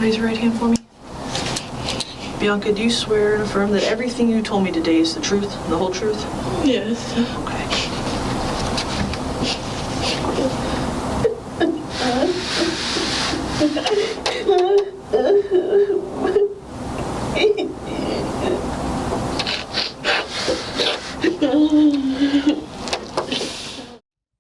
Raise your right hand for me. Bianca, do you swear and affirm that everything you told me today is the truth, the whole truth? Yes. Okay.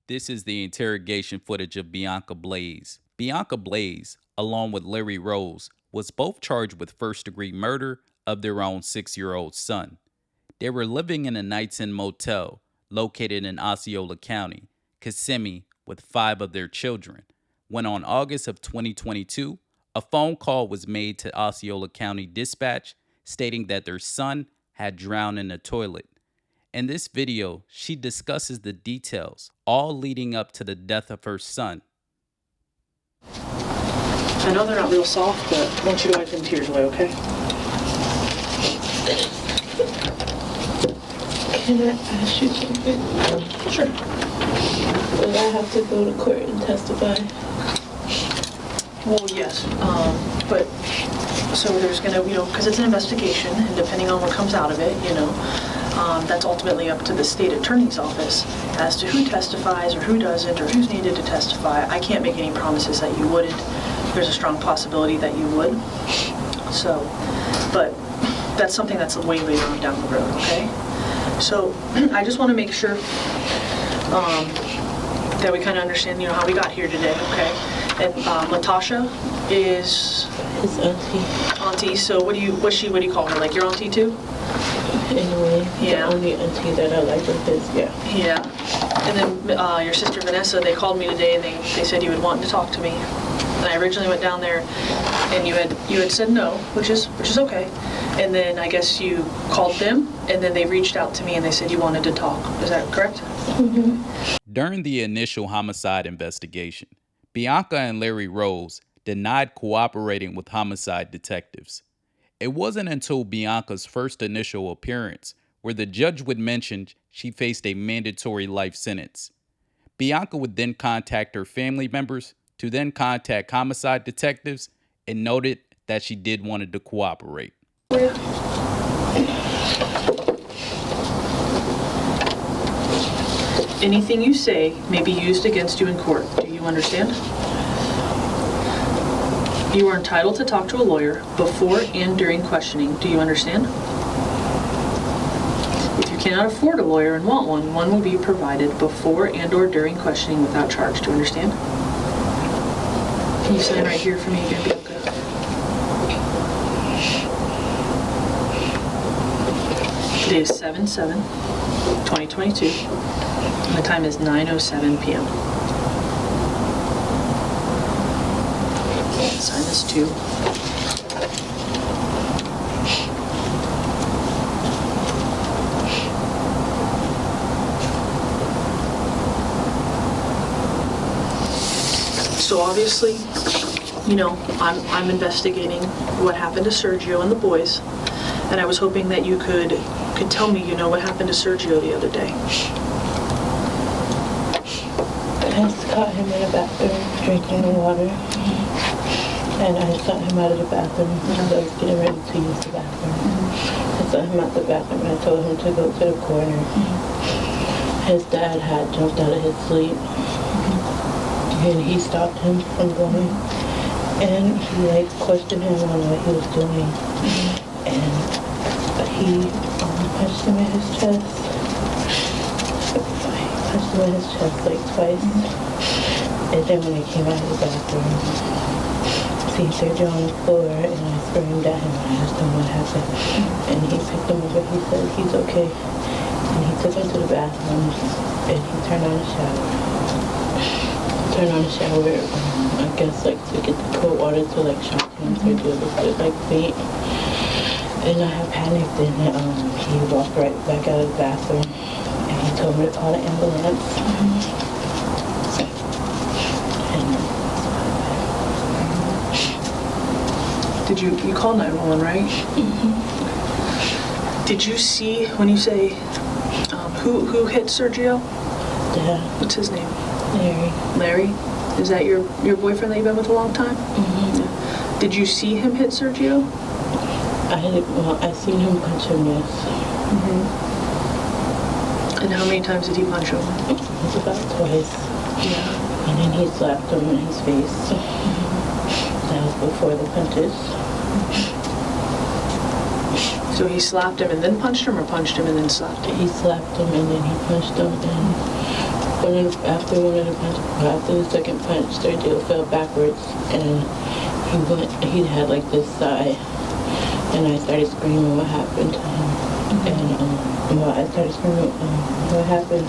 This is the interrogation footage of Bianca Blaise. Bianca Blaise, along with Larry Rhodes, was both charged with first-degree murder of their own 6-year-old son. They were living in a Nights Inn motel located in Osceola County, Kissimmee, with 5 of their children, when on August of 2022, a phone call was made to Osceola County Dispatch stating that their son had drowned in the toilet. In this video, she discusses the details, all leading up to the death of her son. I know they're not real soft, but I want you to wipe them tears away, okay? Can I ask you something? Sure. Will I have to go to court and testify? Well, yes, but, so there's gonna, because it's an investigation, and depending on what comes out of it, that's ultimately up to the state attorney's office as to who testifies or who doesn't or who's needed to testify. I can't make any promises that you wouldn't. There's a strong possibility that you would. So, but that's something that's way later on down the road, okay? So I just want to make sure that we kind of understand, how we got here today, okay? And Latasha is His auntie. Auntie. So what do you call her? Like your auntie too? Anyway, Yeah. The only auntie that I like with his, yeah. Yeah. And then your sister Vanessa, they called me today and they said you would want to talk to me. And I originally went down there and you had said no, which is okay. And then I guess you called them and then they reached out to me and they said you wanted to talk. Is that correct? Mm-hmm. During the initial homicide investigation, Bianca and Larry Rhodes denied cooperating with homicide detectives. It wasn't until Bianca's first initial appearance where the judge would mention she faced a mandatory life sentence. Bianca would then contact her family members to then contact homicide detectives and noted that she did want to cooperate. Anything you say may be used against you in court. Do you understand? You are entitled to talk to a lawyer before and during questioning. Do you understand? If you cannot afford a lawyer and want one will be provided before and or during questioning without charge. Do you understand? Can you sign right here for me again, Bianca? Today is 7/7/2022, and the time is 9:07 p.m. Sign this too. So obviously, I'm investigating what happened to Sergio and the boys, and I was hoping that you could tell me, what happened to Sergio the other day. I just caught him in the bathroom drinking the water. And I got him out of the bathroom because I was getting ready to use the bathroom. I got him out the bathroom and I told him to go to the corner. His dad had jumped out of his sleep and he stopped him from going. And he questioned him on what he was doing. And he punched him in his chest. He punched him in his chest twice. And then when he came out of the bathroom, he Sergio on the floor and I screamed at him and I asked him what happened. And he picked him up and he said he's okay. And he took him to the bathroom and he turned on the shower. I guess to get the cold water to shock him. Sergio was faint. And I had panicked and he walked right back out of the bathroom and he told me to call the ambulance. Did you call 911, right? Mm-hmm. Did you see, when you say, who hit Sergio? Yeah. What's his name? Larry. Larry? Is that your boyfriend that you've been with a long time? Mm-hmm. Yeah. Did you see him hit Sergio? I seen him punch him, yes. And how many times did he punch him? It was about twice. Yeah. And then he slapped him in his face. That was before the punches. So he slapped him and then punched him, or punched him and then slapped him? He slapped him and then he punched him. And after the second punch, Sergio fell backwards and he had like this sigh. And I started screaming what happened to him. And I started screaming what happened.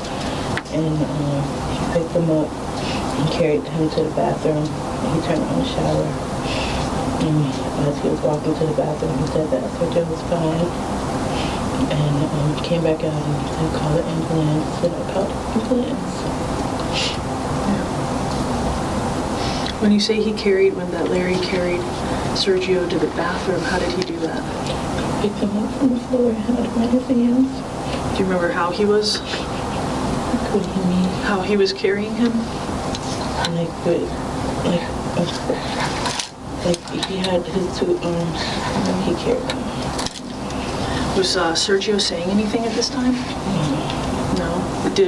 And he picked him up and carried him to the bathroom. He turned on the shower. And as he was walking to the bathroom, he said that Sergio was fine. And came back out and he said, call the ambulance. And I called the ambulance. Yeah. When you say when that Larry carried Sergio to the bathroom, how did he do that? Picked him up from the floor and had him in his hands. Do you remember how he was? What do you mean? How he was carrying him? Like he had his two arms and he carried him. Was Sergio saying anything at this time? No.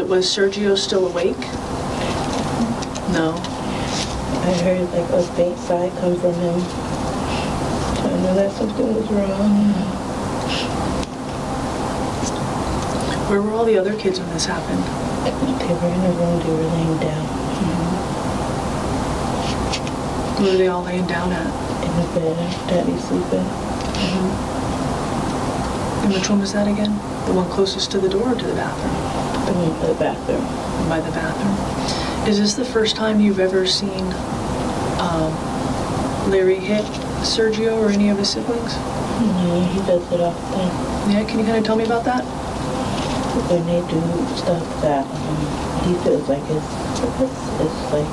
Was Sergio still awake? No. I heard like a faint sigh come from him. So I knew that something was wrong. Where were all the other kids when this happened? They were in a room, they were laying down. Where were they all laying down at? In the bed, Daddy's sleeping. And which one was that again? The one closest to the door or to the bathroom? The one by the bathroom. By the bathroom. Is this the first time you've ever seen Larry hit Sergio or any of his siblings? No, he does it often. Yeah, can you kind of tell me about that? When they do stuff that he feels like it's like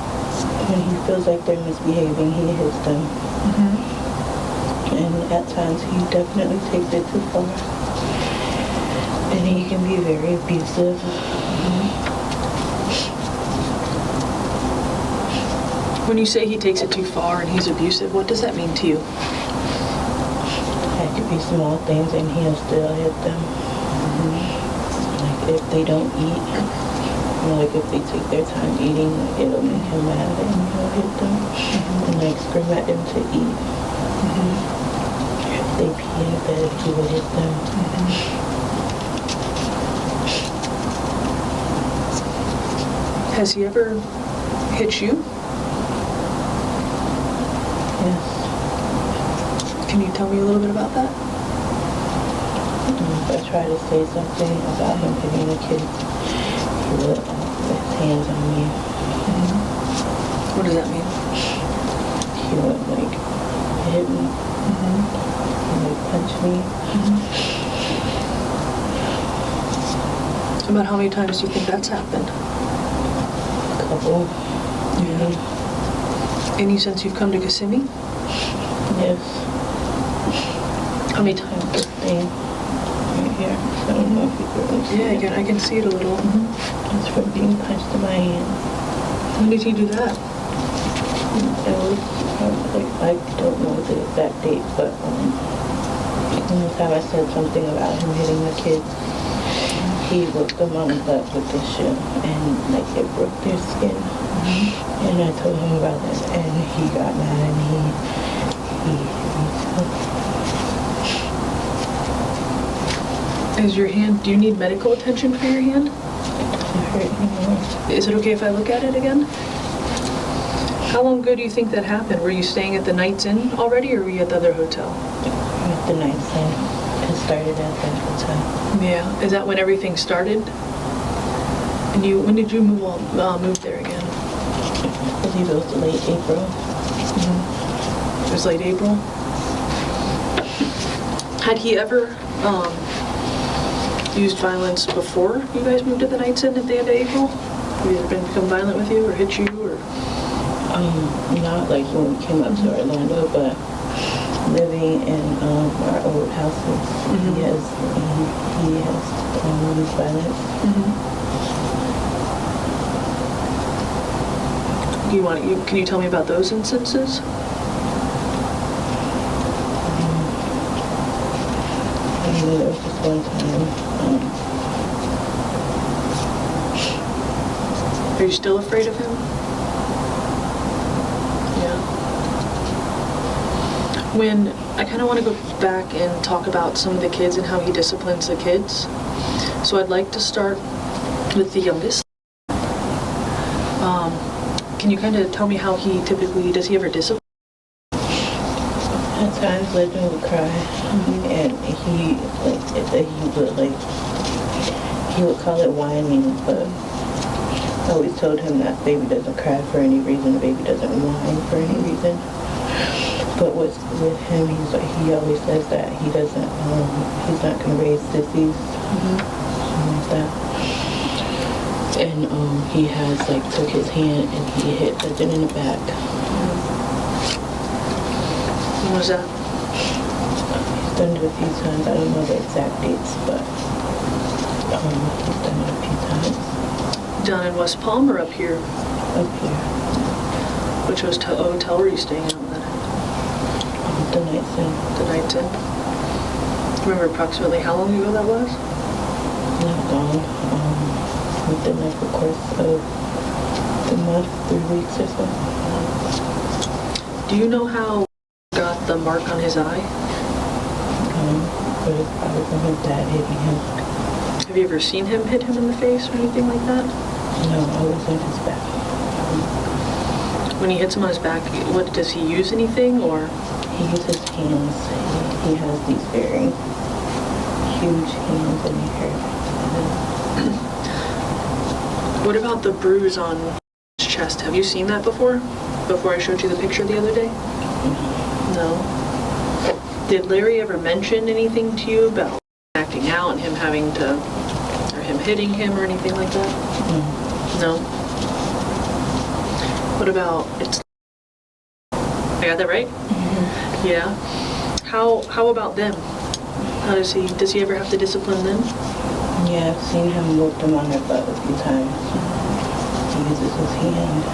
when he feels like they're misbehaving, he hits them. And at times he definitely takes it too far. And he can be very abusive. When you say he takes it too far and he's abusive, what does that mean to you? It could be small things and he'll still hit them. Like if they don't eat, like if they take their time eating, it'll make him mad and he'll hit them. And like scream at them to eat. If they pee in bed, he would hit them. Has he ever hit you? Yes. Can you tell me a little bit about that? If I try to say something about him hitting the kids, he would put his hands on me. What does that mean? He would like hit me. He would punch me. About how many times do you think that's happened? A couple. Yeah. Any since you've come to Kissimmee? Yes. How many times? This thing right here. I don't know if you can really see it. I can see it a little. It's from being punched in my hand. When did he do that? It was like, I don't know the exact date, but one time I said something about him hitting the kids. He whipped them on the butt with this shoe, and like it broke their skin. And I told him about it, and he got mad, and he Is your hand, do you need medical attention for your hand? it doesn't hurt anymore. Is it okay if I look at it again? How long ago do you think that happened? Were you staying at the Knights Inn already, or were you at the other hotel? At the Knights Inn. It started at that hotel. Yeah. Is that when everything started? And when did you move there again? I believe it was late April. It was late April. Had he ever used violence before you guys moved to the Knights Inn at the end of April? Have he ever become violent with you or hit you or? Not like when we came up to Orlando, but living in our old houses, he has used violence. Can you tell me about those instances? know, there was just one time. Are you still afraid of him? Yeah. When I kind of want to go back and talk about some of the kids and how he disciplines the kids. So I'd like to start with the youngest. Can you kind of tell me how he typically, does he ever discipline? At times, Legend would cry, and he would call it whining, but I always told him that baby doesn't cry for any reason, the baby doesn't whine for any reason. But with him, he always says that he doesn't, he's not gonna raise sissies, something like that. And he has took his hand and he hit Legend in the back. When was that? He's done it a few times. I don't know the exact dates, but he's done it a few times. Down in West Palm or up here? Up here. Which hotel were you staying at that night? The Night's Inn. The Night's Inn? Remember approximately how long ago that was? Not long. Within the course of the month, 3 weeks or so. Do you know how he got the mark on his eye? But it's probably from his dad hitting him. Have you ever seen him hit him in the face or anything like that? No, I was on his back. When he hits him on his back, what does he use anything or? He uses hands. He has these very huge hands and they hurt. What about the bruise on his chest? Have you seen that before? Before I showed you the picture the other day? No. Did Larry ever mention anything to you about acting out and him having to, or him hitting him or anything like that? No. What about, I got that right? Yeah. How about them? Does he ever have to discipline them? Yeah, I've seen him whoop them on their butt a few times. He uses his hand,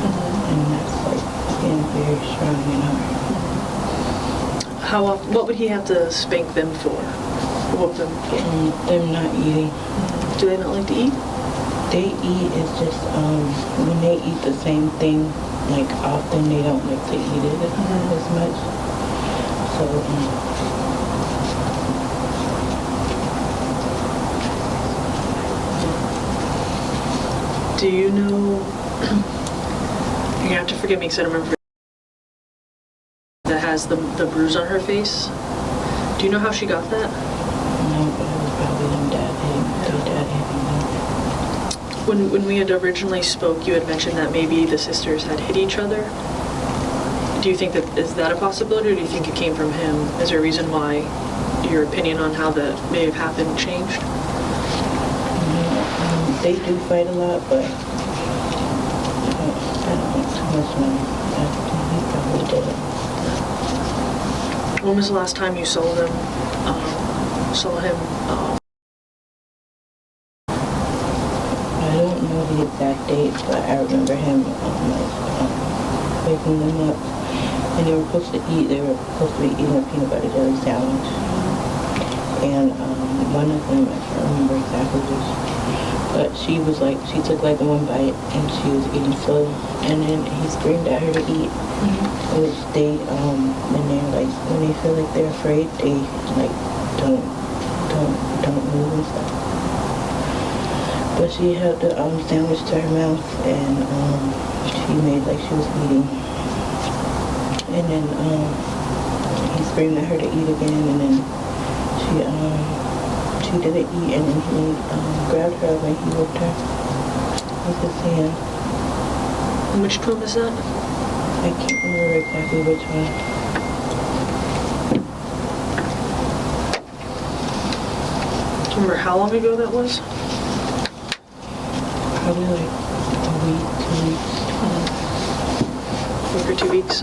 and that's being very strong and hard. What would he have to spank them for? Whoop them for? Them not eating. Do they not like to eat? They eat, it's just, when they eat the same thing, often they don't like to eat it as much. So, do you know, you're gonna have to forgive me because I don't remember, that has the bruise on her face. Do you know how she got that? no, but it was probably their dad hitting them. When we had originally spoke, you had mentioned that maybe the sisters had hit each other. Do you think is that a possibility, or do you think it came from him? Is there a reason why your opinion on how that may have happened changed? They do fight a lot, but I don't think too much money. He probably did it. When was the last time you saw him? I don't know the exact dates, but I remember him waking them up, and they were supposed to be eating a peanut butter jelly sandwich. And one of them, I can't remember exactly which, but she took one bite and she was eating slow, and then he screamed at her to eat. Which they, when they feel like they're afraid, they don't move and stuff. But she held the sandwich to her mouth, and she made like she was eating. And then he screamed at her to eat again, and then she didn't eat, and then he grabbed her when he whipped her with his hand. And which room is that? I can't remember exactly which one. Do you remember how long ago that was? Probably a week, 2 weeks. Week or 2 weeks.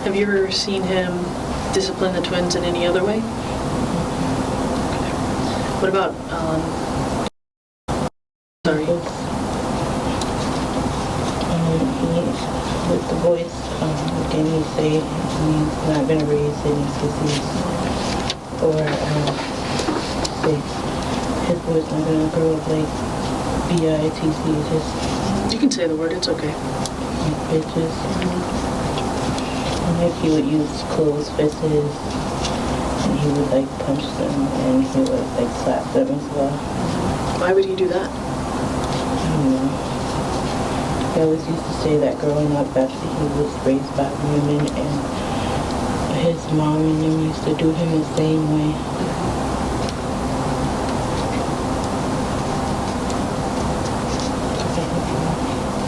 Have you ever seen him discipline the twins in any other way? What about, sorry. With the boys, again, he say he's not going to raise any sissies. or say his boy's not gonna grow up like B-I-T-C, just You can say the word, it's okay. like bitches. And like he would use clothes fists, and he would like punch them, and he would like slap them as well. Why would he do that? I don't know. I always used to say that growing up after he was raised by women, and his mom and them used to do him the same way.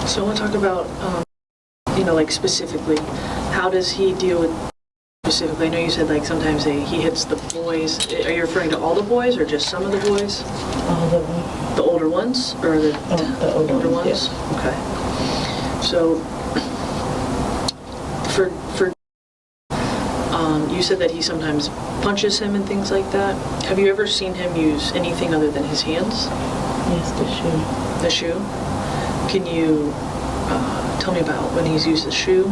So I want to talk about, like specifically, how does he deal with specifically? I know you said like sometimes he hits the boys. Are you referring to all the boys or just some of the boys? All of them. The older ones or the older ones? Yeah. Okay. So for you said that he sometimes punches him and things like that. Have you ever seen him use anything other than his hands? Yes, the shoe. The shoe? Can you tell me about when he's used the shoe?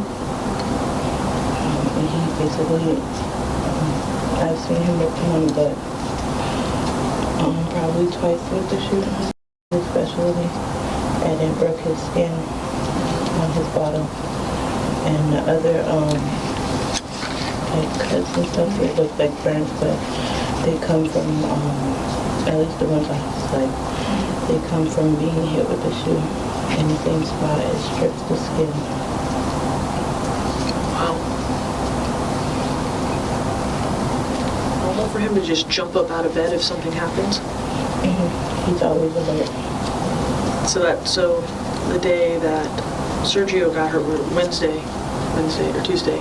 He basically, I've seen him with one, but probably twice with the shoe, especially, and it broke his skin on his bottom. And the other, like cuts and stuff, they look like burns, but they come from, at least the ones on his side, they come from being hit with the shoe. In the same spot, it strips the skin. Wow. Normal for him to just jump up out of bed if something happens? Mm-hmm. He's always alert. So the day that Sergio got hurt, Wednesday or Tuesday,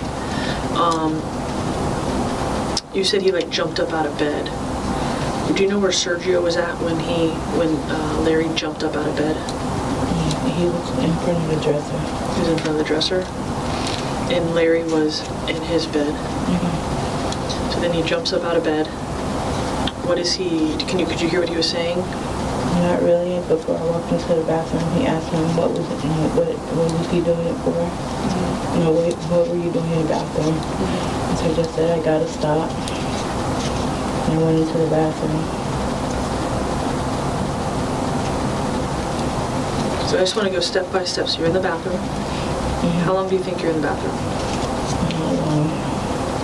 you said he like jumped up out of bed. Do you know where Sergio was at when Larry jumped up out of bed? He was in front of the dresser. He was in front of the dresser, and Larry was in his bed. Mm-hmm. So then he jumps up out of bed. What is he? Could you hear what he was saying? Not really. Before I walked into the bathroom, he asked me what was he doing it for? Mm-hmm. What were you doing in the bathroom? Mm-hmm. So I just said I gotta stop. And I went into the bathroom. So I just want to go step by step. So you're in the bathroom. Mm-hmm. How long do you think you're in the bathroom? Not long.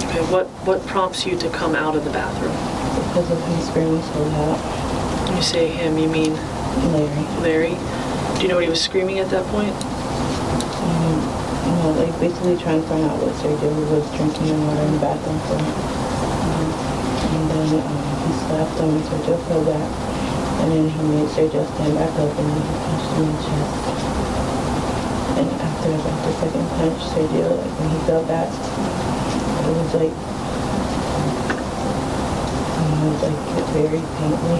Okay, what prompts you to come out of the bathroom? Because of him screaming so loud. When you say him, you mean Larry? Do you know what he was screaming at that point? No, like basically trying to find out what Sergio was drinking the water in the bathroom for. And then he slapped him and Sergio fell back. And then he made Sergio stand back up and then he punched him in the chest. And after about the second punch, Sergio, like when he fell back, it was like very faintly.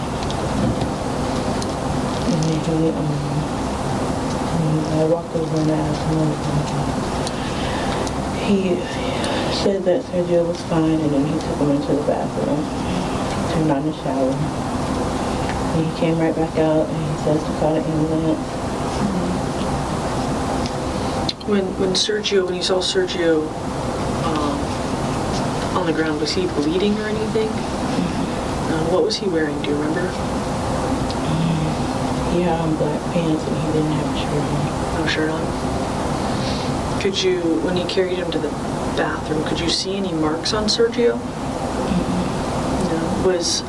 And then I walked over and I asked him, he said that Sergio was fine, and then he took him into the bathroom, turned on the shower. And he came right back out and he says to call the ambulance. When you saw Sergio on the ground, was he bleeding or anything? Mm-hmm. What was he wearing? Do you remember? He had on black pants and he didn't have a shirt on. No shirt on. When you carried him to the bathroom, could you see any marks on Sergio? Mm-hmm. No. Was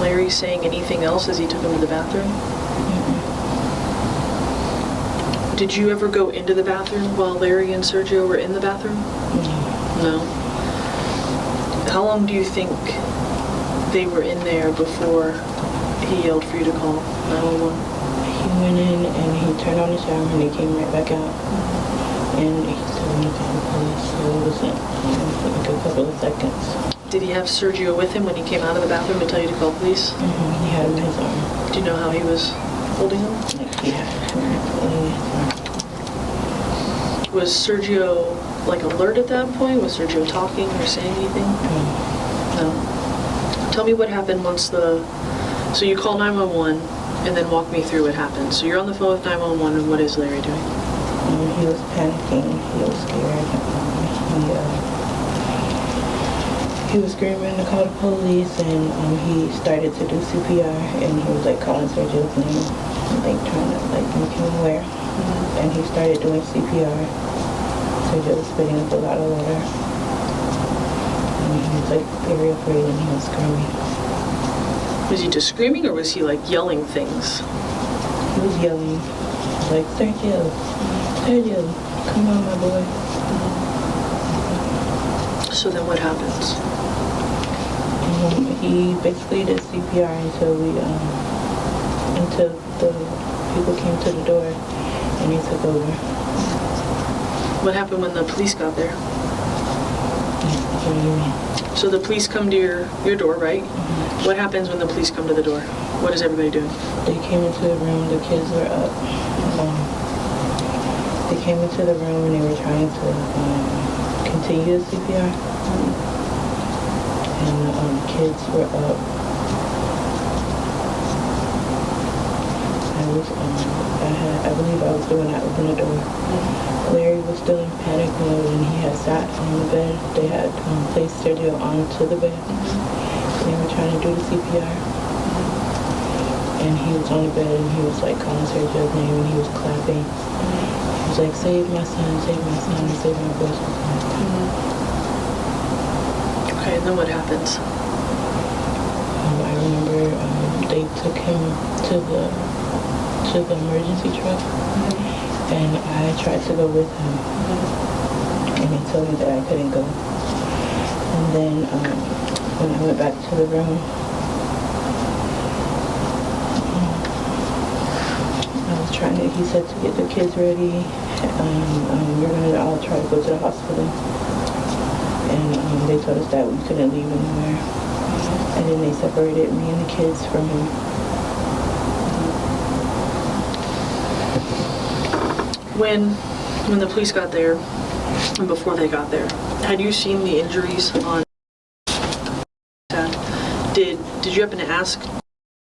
Larry saying anything else as he took him to the bathroom? Mm-hmm. Did you ever go into the bathroom while Larry and Sergio were in the bathroom? No. How long do you think they were in there before he yelled for you to call 911? He went in and he turned on the shower and he came right back out. And he told me to call the police, so it wasn't like a couple of seconds. Did he have Sergio with him when he came out of the bathroom to tell you to call police? Mm-hmm. He had him in his arm. Do you know how he was holding him? Like he had him in his arm. Was Sergio like alert at that point? Was Sergio talking or saying anything? No. Tell me what happened once so you call 911 and then walk me through what happened. So you're on the phone with 911 and what is Larry doing? He was panicking. He was scared. he was screaming to call the police, and he started to do CPR, and he was like calling Sergio's name, like trying to like make him aware. And he started doing CPR. Sergio was spitting up a lot of water. And he was like very afraid, and he was screaming. Was he just screaming, or was he like yelling things? He was yelling, like, Sergio, come on, my boy. So then what happens? He basically did CPR until the people came to the door and he took over. What happened when the police got there? What do you mean? So the police come to your door, right? Mm-hmm. What happens when the police come to the door? What is everybody doing? They came into the room, the kids were up. They came into the room and they were trying to continue the CPR. And the kids were up. I believe I was the one that opened the door. Larry was still in panic mode and he had sat on the bed. They had placed Sergio onto the bed. They were trying to do the CPR. And he was on the bed and he was like calling Sergio's name and he was clapping. He was like, save my son, save my boy. Okay, and then what happens? I remember they took him to the emergency truck, and I tried to go with him, and he told me that I couldn't go. And then when I went back to the room, he said to get the kids ready, and we're going to all try to go to the hospital. And they told us that we couldn't leave anywhere. And then they separated me and the kids from him. When the police got there, and before they got there, had you seen the injuries on Dad? Did you happen to ask,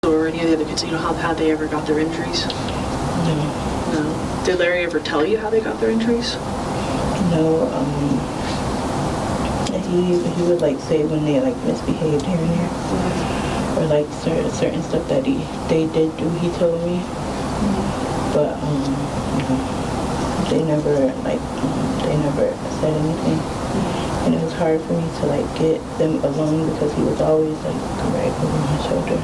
or any of the other kids, how they ever got their injuries? No. Did Larry ever tell you how they got their injuries? No. He would like say when they like misbehaved here and there, or like certain stuff that they did do. He told me, but they never said anything, and it was hard for me to like get them alone because he was always like right over my shoulder.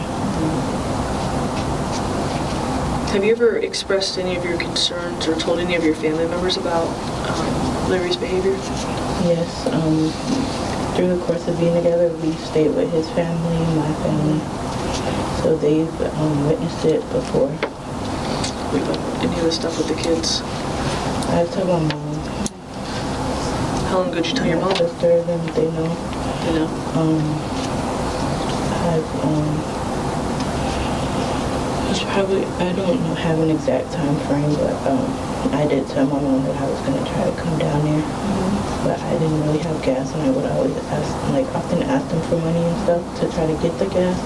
Have you ever expressed any of your concerns or told any of your family members about Larry's behavior? Yes. Through the course of being together, we've stayed with his family and my family, so they've witnessed it before. Any of the stuff with the kids? I told my mom. How long ago did you tell your mom? My sister, them, they know. They know? I don't have an exact time frame, but I did tell my mom that I was going to try to come down there, but I didn't really have gas, and I would always often ask them for money and stuff to try to get the gas,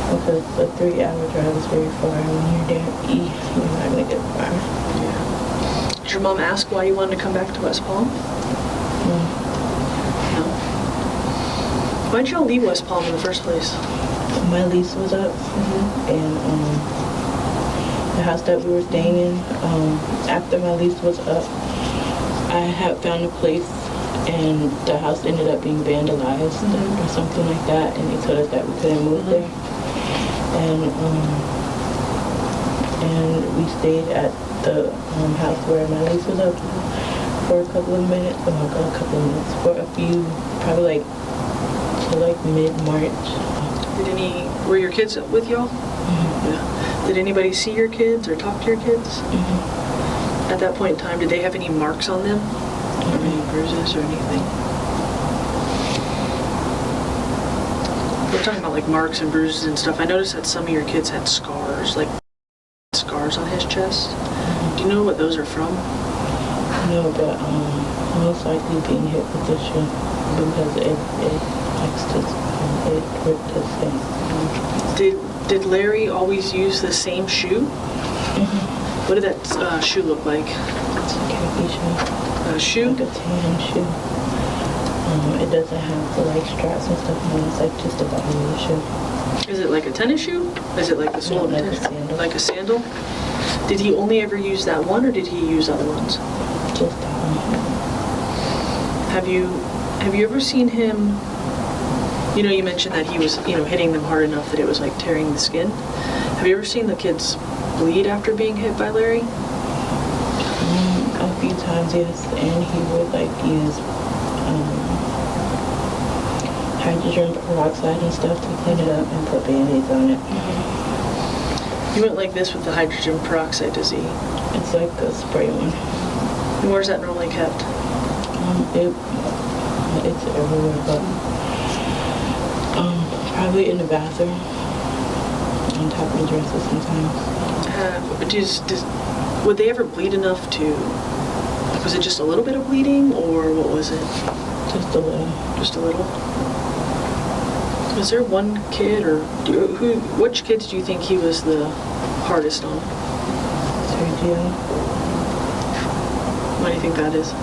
because the 3-hour drive is very far, and when you're there, you're not going to get far. Yeah. Did your mom ask why you wanted to come back to West Palm? No. No? Why'd y'all leave West Palm in the first place? My lease was up, and the house that we were staying in, after my lease was up, I had found a place, and the house ended up being vandalized or something like that, and they told us that we couldn't move there. And we stayed at the house where my lease was up for a couple of minutes, for a few, probably like mid-March. Were your kids with y'all? Yeah. Did anybody see your kids or talk to your kids? At that point in time, did they have any marks on them? Or any bruises or anything? We're talking about like marks and bruises and stuff. I noticed that some of your kids had scars, like scars on his chest. Do you know what those are from? No, but most likely being hit with the shoe, because it ripped his skin. Did Larry always use the same shoe? What did that shoe look like? It's a khaki shoe. A shoe? Like a tan shoe. It doesn't have the like straps and stuff on it. It's like just a body shoe. Is it like a tennis shoe? Is it like the sole of a Like a tennis shoe? sandal. Like a sandal? Did he only ever use that one, or did he use other ones? Just that one. Have you ever seen him, you know, you mentioned that he was, you know, hitting them hard enough that it was like tearing the skin. Have you ever seen the kids bleed after being hit by Larry? A few times, yes. And he would like use hydrogen peroxide and stuff to clean it up and put Band-Aids on it. He went like this with the hydrogen peroxide, does he? It's like a spray one. And where's that normally kept? It's everywhere, but probably in the bathroom, on top of the dresser sometimes. Would they ever bleed enough to, like, was it just a little bit of bleeding, or what was it? Just a little. Just a little? Was there one kid, or which kids do you think he was the hardest on? Sergio, Why do you think that is?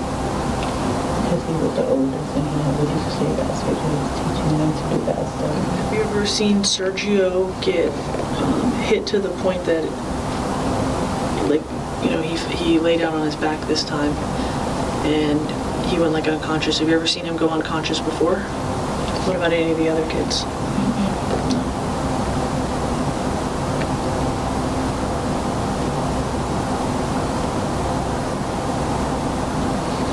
because he was the oldest and he never used to say that Sergio was teaching them to do bad stuff. Have you ever seen Sergio get hit to the point that, like, you know, he lay down on his back this time and he went like unconscious? Have you ever seen him go unconscious before? What about any of the other kids? No.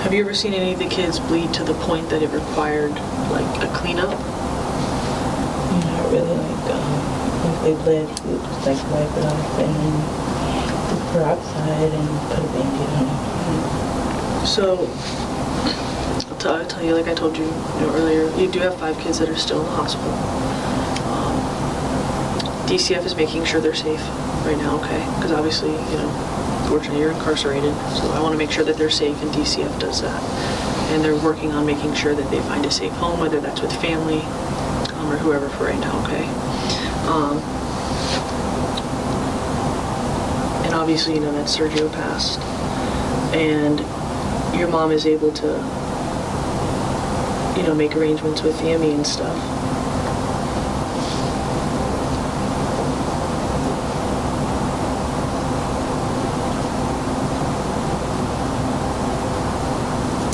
Have you ever seen any of the kids bleed to the point that it required like a cleanup? Not really, like, if they bled, he would just like wipe it off and then the peroxide and put a Band-Aid on it. So, I'll tell you, like I told you, earlier, you do have 5 kids that are still in the hospital. DCF is making sure they're safe right now, okay? Because obviously, you know, fortunately you're incarcerated, so I want to make sure that they're safe, and DCF does that. And they're working on making sure that they find a safe home, whether that's with family or whoever for right now, okay? And obviously, you know, that Sergio passed. And your mom is able to, you know, make arrangements with Yami and stuff.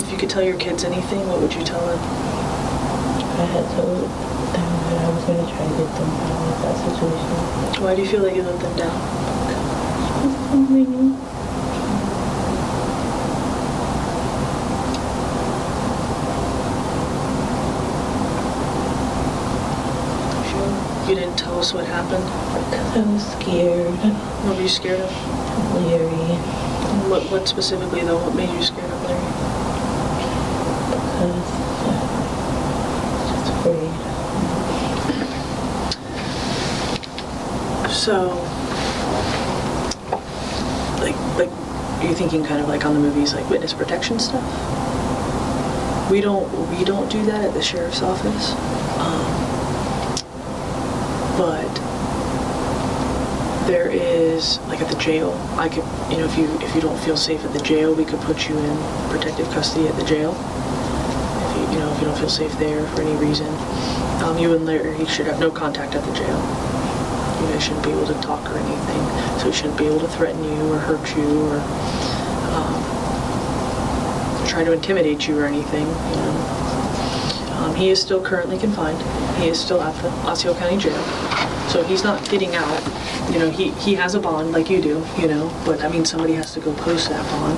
If you could tell your kids anything, what would you tell them? I had told them that I was going to try to get them out of that situation. Why do you feel like you let them down? You didn't tell us what happened? Because I was scared. What were you scared of? Larry. What specifically, though? What made you scared of Larry? Because just afraid. So, like, are you thinking kind of like on the movies, like witness protection stuff? We don't do that at the sheriff's office. But there is, like at the jail, I could, you know, if you don't feel safe at the jail, we could put you in protective custody at the jail. If you don't feel safe there for any reason, you and Larry should have no contact at the jail. You guys shouldn't be able to talk or anything, so he shouldn't be able to threaten you or hurt you or try to intimidate you or anything. You know. He is still currently confined. He is still at the Osceola County Jail. So he's not getting out. You know, he has a bond like you do, you know, but I mean, somebody has to go post that bond.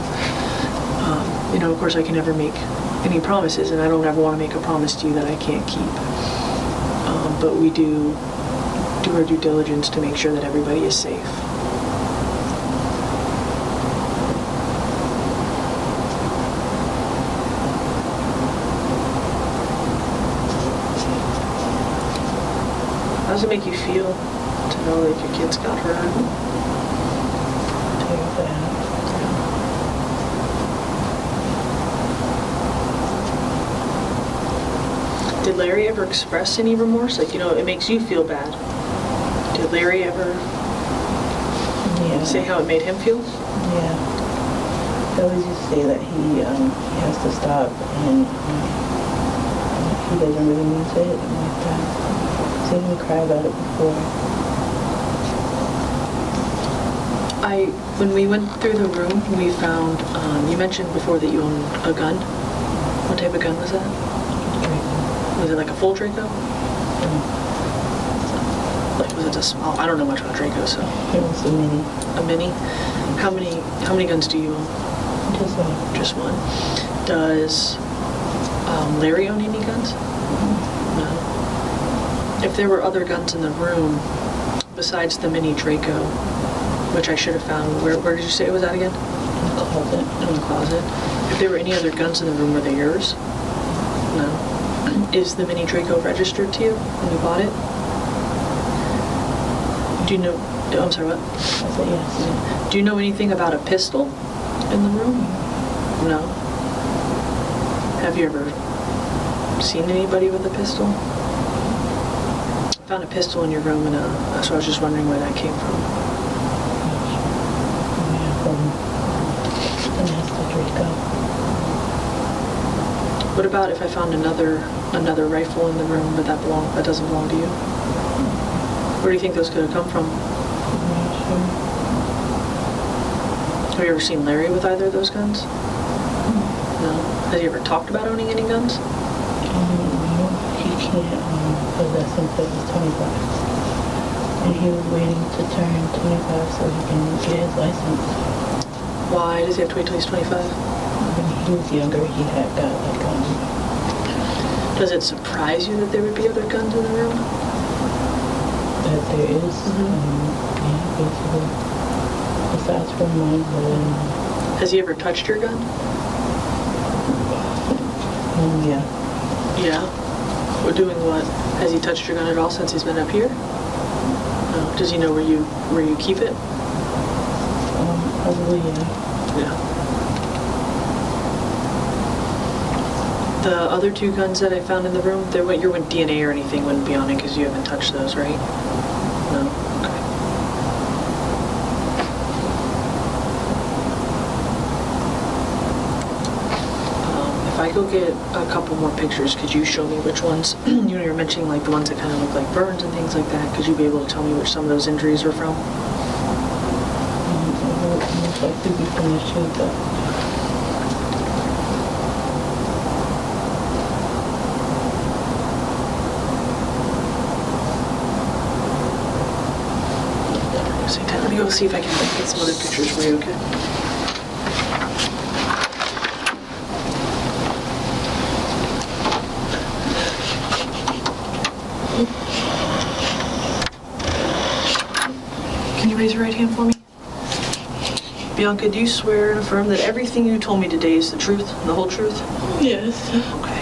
You know, of course, I can never make any promises, and I don't ever want to make a promise to you that I can't keep. But we do our due diligence to make sure that everybody is safe. How does it make you feel to know that your kids got hurt? Did Larry ever express any remorse? Like, you know, it makes you feel bad. Did Larry ever say how it made him feel? Yeah. He always used to say that he has to stop and he doesn't really mean to hit him like that. I've seen him cry about it before. When we went through the room, we found, you mentioned before that you own a gun. What type of gun was that? Draco. Was it like a full Draco? Like, was it a small? I don't know much about Draco, so. It was a mini. A mini? How many guns do you own? Just one. Just one. Does Larry own any guns? No. If there were other guns in the room besides the mini Draco, which I should have found, where did you say it was at again? In the closet. In the closet. If there were any other guns in the room, were they yours? No. Is the mini Draco registered to you when you bought it? Do you know? I'm sorry, what? I said yes. Do you know anything about a pistol in the room? No. Have you ever seen anybody with a pistol? I found a pistol in your room, and so I was just wondering where that came from. What about if I found another rifle in the room, but that doesn't belong to you? Where do you think those could have come from? Have you ever seen Larry with either of those guns? No. Has he ever talked about owning any guns? No, he can't possess until he's 25. And he was waiting to turn 25 so he can get his license. Why does he have to wait till he's 25? When he was younger, he had got a gun. Does it surprise you that there would be other guns in the room? That there is, yeah, basically. Besides from mine, but Has he ever touched your gun? yeah. Yeah. We're doing what? Has he touched your gun at all since he's been up here? No. Does he know where you keep it? Probably, yeah. Yeah. The other two guns that I found in the room, your DNA or anything wouldn't be on it because you haven't touched those, right? No? Okay. If I go get a couple more pictures, could you show me which ones, you're mentioning like the ones that kind of look like burns and things like that. Could you be able to tell me which some of those injuries were from? Most likely be from the shoe, but let me go see if I can get some other pictures for you, okay? Can you raise your right hand for me? Bianca, do you swear and affirm that everything you told me today is the truth, the whole truth? yes. Okay.